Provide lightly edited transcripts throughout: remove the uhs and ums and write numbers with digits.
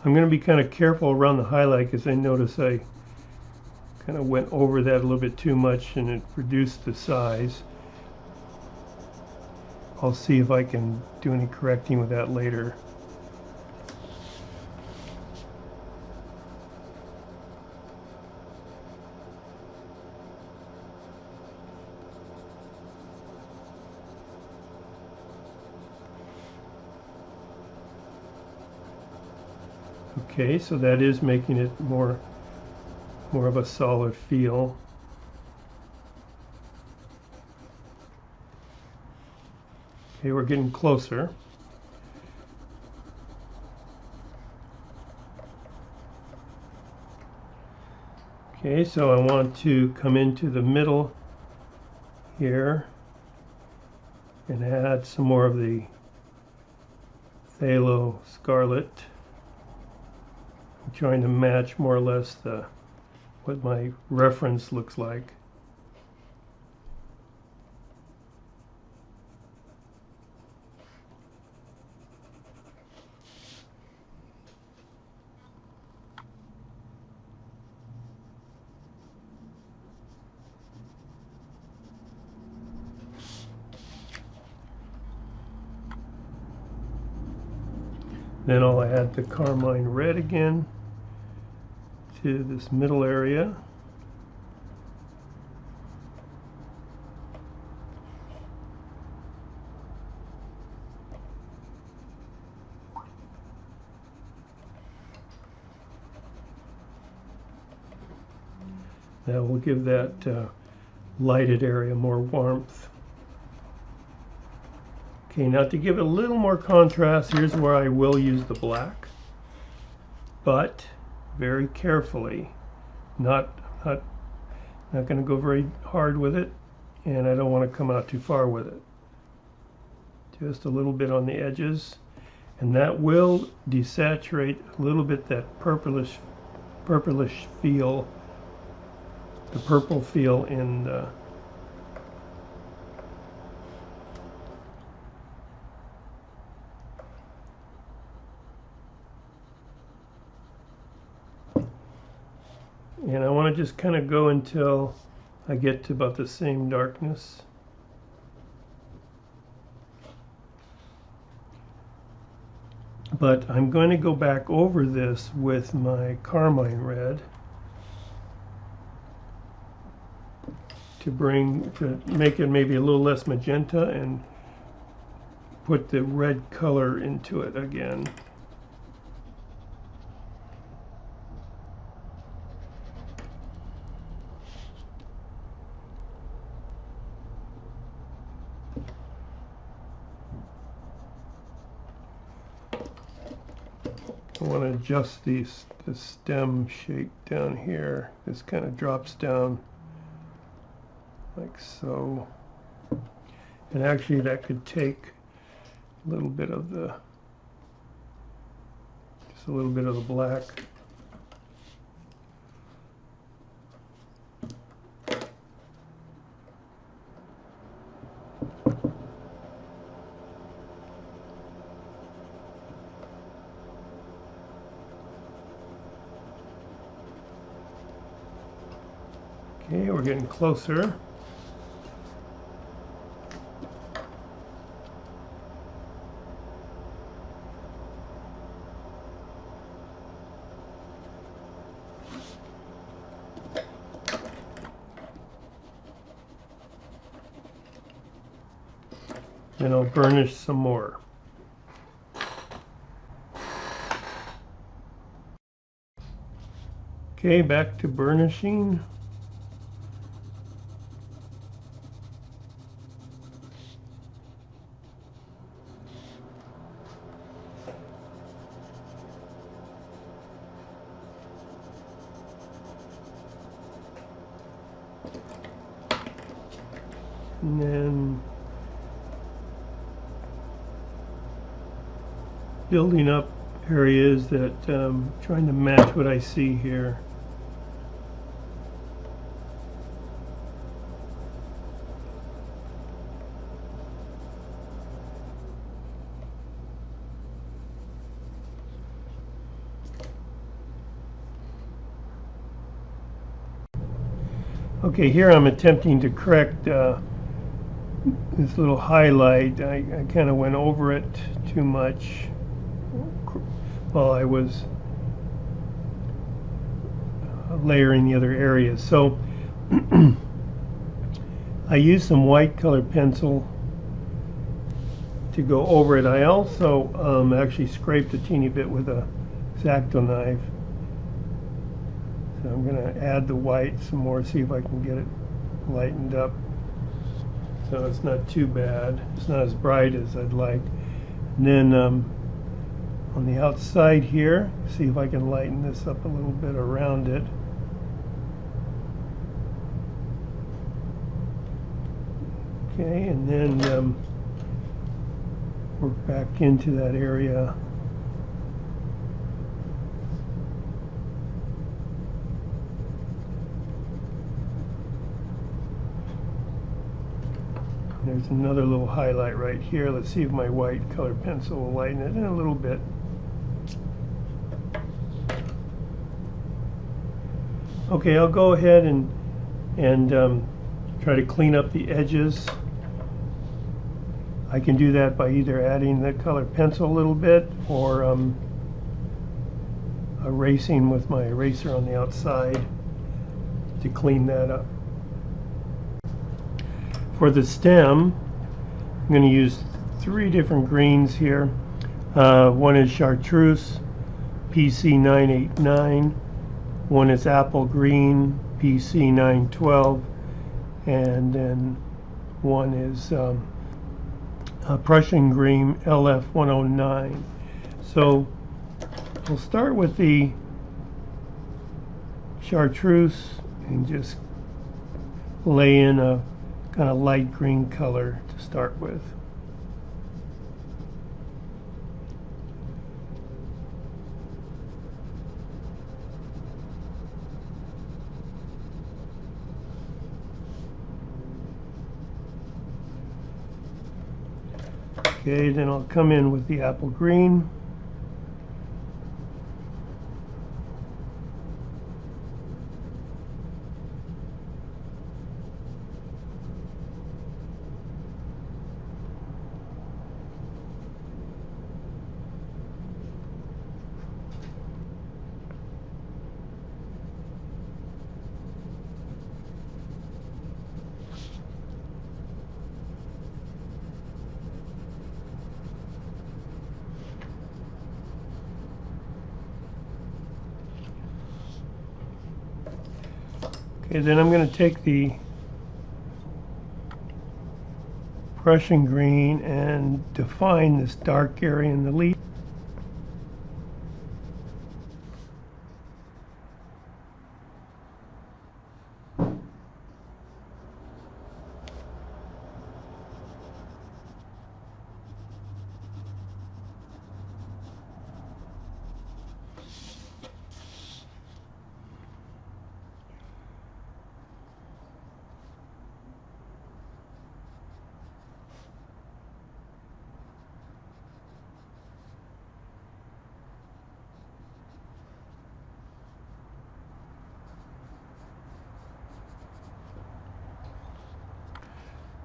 I'm going to be kind of careful around the highlight because I notice I kind of went over that a little bit too much and it reduced the size. I'll see if I can do any correcting with that later. Okay, so that is making it more of a solid feel. Okay, we're getting closer. Okay, so I want to come into the middle here and add some more of the phthalo scarlet. I'm trying to match more or less what my reference looks like. Then I'll add the carmine red again to this middle area. That will give that lighted area more warmth. Okay, now to give it a little more contrast, here's where I will use the black, but very carefully. Not going to go very hard with it, and I don't want to come out too far with it. Just a little bit on the edges, and that will desaturate a little bit that purplish feel, the purple feel in the and I want to just kind of go until I get to about the same darkness. But I'm going to go back over this with my carmine red to make it maybe a little less magenta and put the red color into it again. I want to adjust the stem shape down here. This kind of drops down like so. And actually that could take a little bit of just a little bit of the black. Okay, we're getting closer. Then I'll burnish some more. Okay, back to burnishing. And then building up areas that trying to match what I see here. Okay, here I'm attempting to correct this little highlight. I kind of went over it too much while I was layering the other areas. So I used some white colored pencil to go over it. I also actually scraped a teeny bit with a X-Acto knife. So I'm going to add the white some more, see if I can get it lightened up. So it's not too bad. It's not as bright as I'd like. And then on the outside here, see if I can lighten this up a little bit around it. Okay, and then work back into that area. There's another little highlight right here. Let's see if my white colored pencil will lighten it in a little bit. Okay, I'll go ahead and try to clean up the edges. I can do that by either adding the colored pencil a little bit or erasing with my eraser on the outside to clean that up. For the stem, I'm going to use 3 different greens here. One is Chartreuse PC989, one is Apple Green PC912, and then one is Prussian Green LF109. So we'll start with the Chartreuse and just lay in a kind of light green color to start with. Okay, then I'll come in with the apple green. Okay, then I'm going to take the Prussian green and define this dark area in the leaf.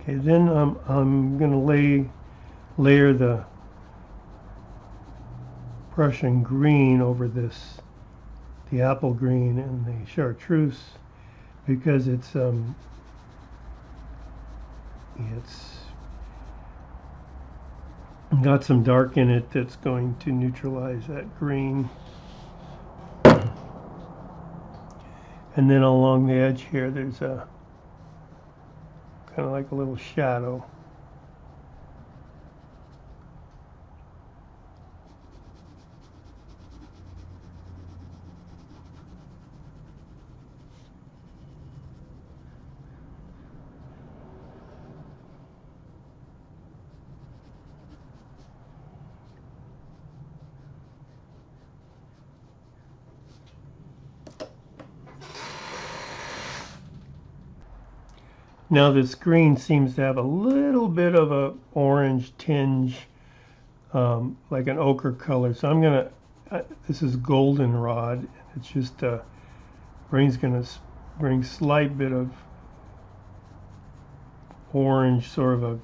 Okay, then I'm going to layer the Prussian green over the apple green and the chartreuse, because it's got some dark in it that's going to neutralize that green. And then along the edge here, there's a kind of like a little shadow. Now this green seems to have a little bit of a orange tinge, like an ochre color. So I'm gonna, this is goldenrod. It's just, brain's gonna bring slight bit of orange, sort of a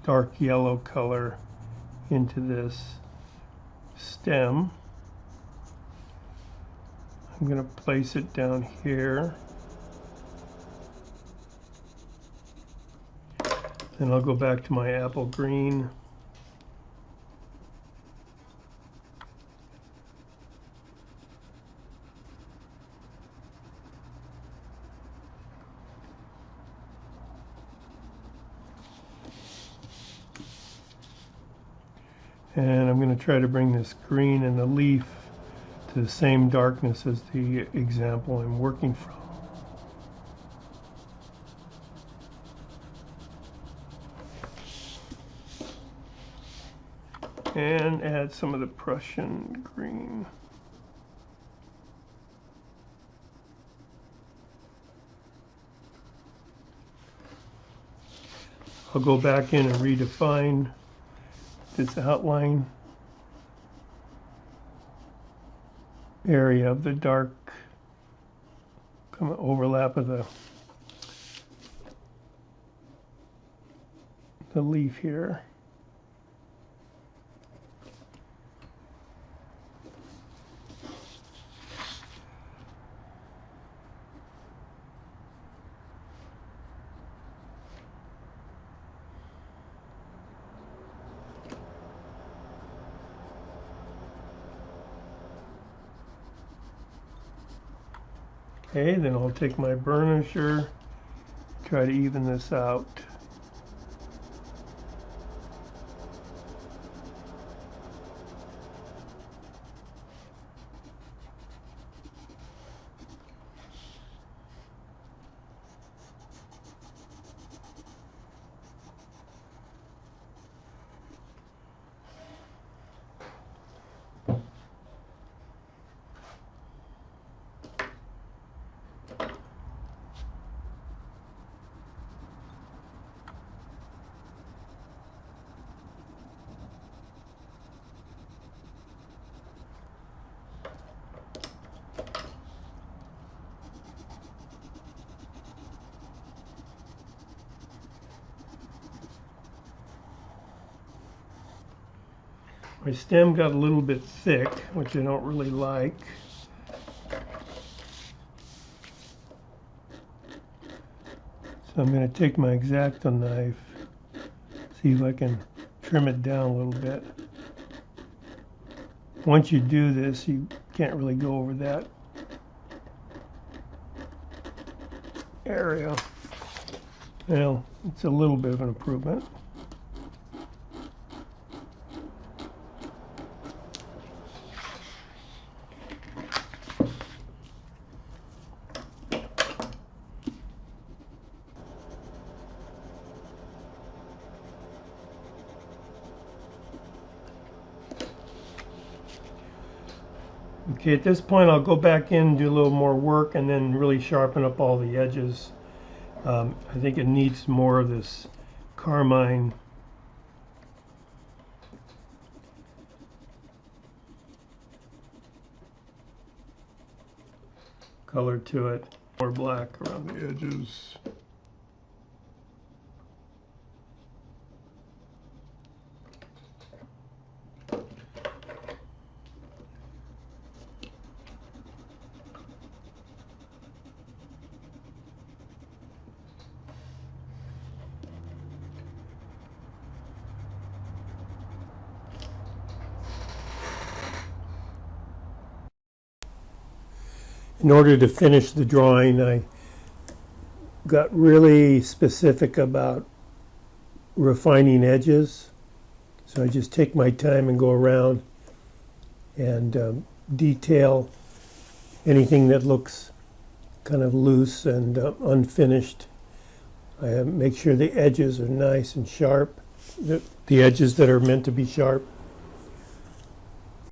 dark yellow color into this stem. I'm going to place it down here. Then I'll go back to my apple green. And I'm going to try to bring this green in the leaf to the same darkness as the example I'm working from. And add some of the Prussian green. I'll go back in and redefine this outline area of the dark overlap of the leaf here. Okay, then I'll take my burnisher, try to even this out. My stem got a little bit thick, which I don't really like. So I'm going to take my X-Acto knife, see if I can trim it down a little bit. Once you do this, you can't really go over that area. Well, it's a little bit of an improvement. Okay, at this point I'll go back in and do a little more work and then really sharpen up all the edges. I think it needs more of this carmine color to it, more black around the edges. In order to finish the drawing, I got really specific about refining edges. So I just take my time and go around and detail anything that looks kind of loose and unfinished. I make sure the edges are nice and sharp, the edges that are meant to be sharp.